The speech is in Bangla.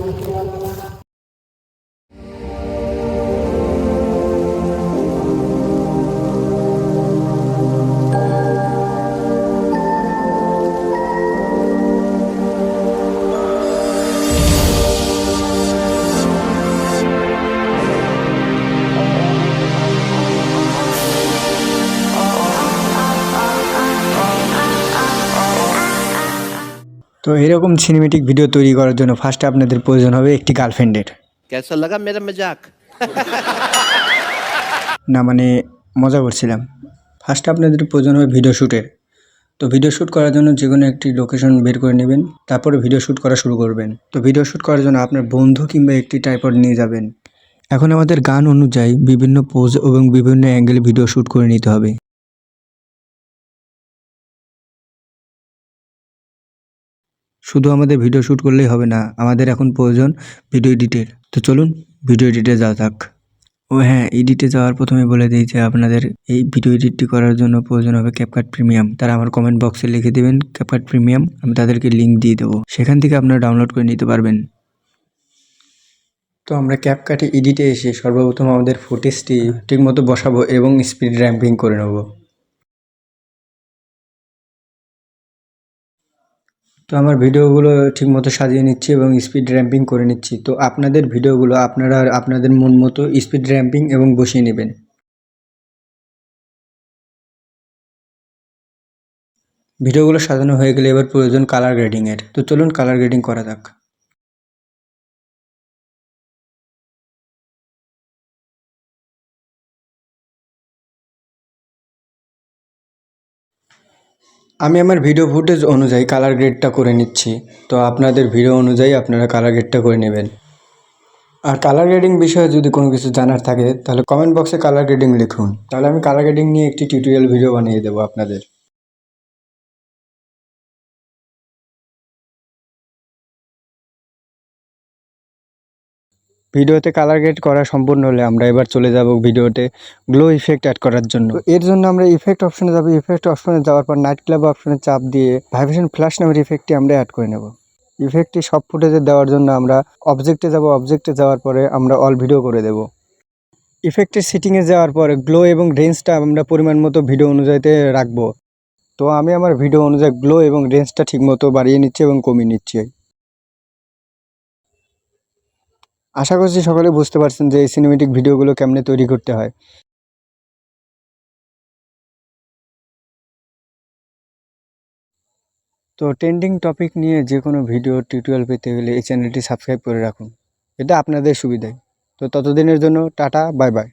তো এরকম সিনেমেটিক ভিডিও তৈরি করার জন্য ফার্স্টে আপনাদের প্রয়োজন হবে একটি গার্লফ্রেন্ডের। कैसा लगा मेरा मजाक? না মানে মজা করছিলাম। ফার্স্টে আপনাদের প্রয়োজন হবে ভিডিও শ্যুটের। তো ভিডিও শ্যুট করার জন্য যে কোনো একটি লোকেশন বের করে নেবেন, তারপরে ভিডিও শ্যুট করা শুরু করবেন। তো ভিডিও শ্যুট করার জন্য আপনার বন্ধু কিংবা একটি ট্রাইপড নিয়ে যাবেন। এখন আমাদের গান অনুযায়ী বিভিন্ন পোজ এবং বিভিন্ন অ্যাঙ্গেলে ভিডিও শ্যুট করে নিতে হবে। শুধু আমাদের ভিডিও শ্যুট করলেই হবে না, আমাদের এখন প্রয়োজন ভিডিও এডিটের। তো চলুন ভিডিও এডিটে যাওয়া যাক। ও হ্যাঁ, এডিটে যাওয়ার প্রথমে বলে দিই যে আপনাদের এই ভিডিও এডিটটি করার জন্য প্রয়োজন হবে ক্যাপকাট প্রিমিয়াম। তারা আমার কমেন্ট বক্সে লিখে দেবেন ক্যাপকাট প্রিমিয়াম, আমি তাদেরকে লিঙ্ক দিয়ে দেবো, সেখান থেকে আপনারা ডাউনলোড করে নিতে পারবেন। তো আমরা ক্যাপকাটে এডিটে এসে সর্বপ্রথম আমাদের ফুটেজটি ঠিকমতো বসাবো এবং স্পিড র্যাম্পিং করে নেব। তো আমার ভিডিওগুলো ঠিকমতো সাজিয়ে নিচ্ছি এবং স্পিড র্যাম্পিং করে নিচ্ছি। তো আপনাদের ভিডিওগুলো আপনারা আপনাদের মন মতো স্পিড র্যাম্পিং এবং বসিয়ে নেবেন। ভিডিওগুলো সাজানো হয়ে গেলে এবার প্রয়োজন কালার গ্রেডিংয়ের। তো চলুন কালার গ্রেডিং করা যাক। আমি আমার ভিডিও ফুটেজ অনুযায়ী কালার গ্রেডটা করে নিচ্ছি। তো আপনাদের ভিডিও অনুযায়ী আপনারা কালার গ্রেডটা করে নেবেন। আর কালার গ্রেডিং বিষয়ে যদি কোনো কিছু জানার থাকে তাহলে কমেন্ট বক্সে কালার গ্রেডিং লিখুন, তাহলে আমি কালার গ্রেডিং নিয়ে একটি টিউটোরিয়াল ভিডিও বানিয়ে দেবো আপনাদের। ভিডিওতে কালার গ্রেড করা সম্পূর্ণ হলে আমরা এবার চলে যাব ভিডিওতে গ্লো ইফেক্ট অ্যাড করার জন্য। এর জন্য আমরা ইফেক্ট অপশনে যাব। ইফেক্ট অপশনে যাওয়ার পর নাইট ক্লাব অপশনে চাপ দিয়ে ভাইব্রেশন ফ্ল্যাশ নামের ইফেক্টটি আমরা অ্যাড করে নেব। ইফেক্টটি সব ফুটেজে দেওয়ার জন্য আমরা অবজেক্টে যাব। অবজেক্টে যাওয়ার পরে আমরা অল ভিডিও করে দেব। ইফেক্টের সেটিংয়ে যাওয়ার পরে গ্লো এবং রেঞ্জটা আমরা পরিমাণ মতো ভিডিও অনুযায়ীতে রাখবো। তো আমি আমার ভিডিও অনুযায়ী গ্লো এবং রেঞ্জটা ঠিকমতো বাড়িয়ে নিচ্ছি এবং কমিয়ে নিচ্ছি। আশা করছি সকলে বুঝতে পারছেন যে এই সিনেমেটিক ভিডিওগুলো কেমনে তৈরি করতে হয়। তো ট্রেন্ডিং টপিক নিয়ে যে কোনো ভিডিও টিউটোরিয়াল পেতে গেলে এই চ্যানেলটি সাবস্ক্রাইব করে রাখুন, এটা আপনাদের সুবিধায়। তো ততদিনের জন্য টাটা, বাই বাই।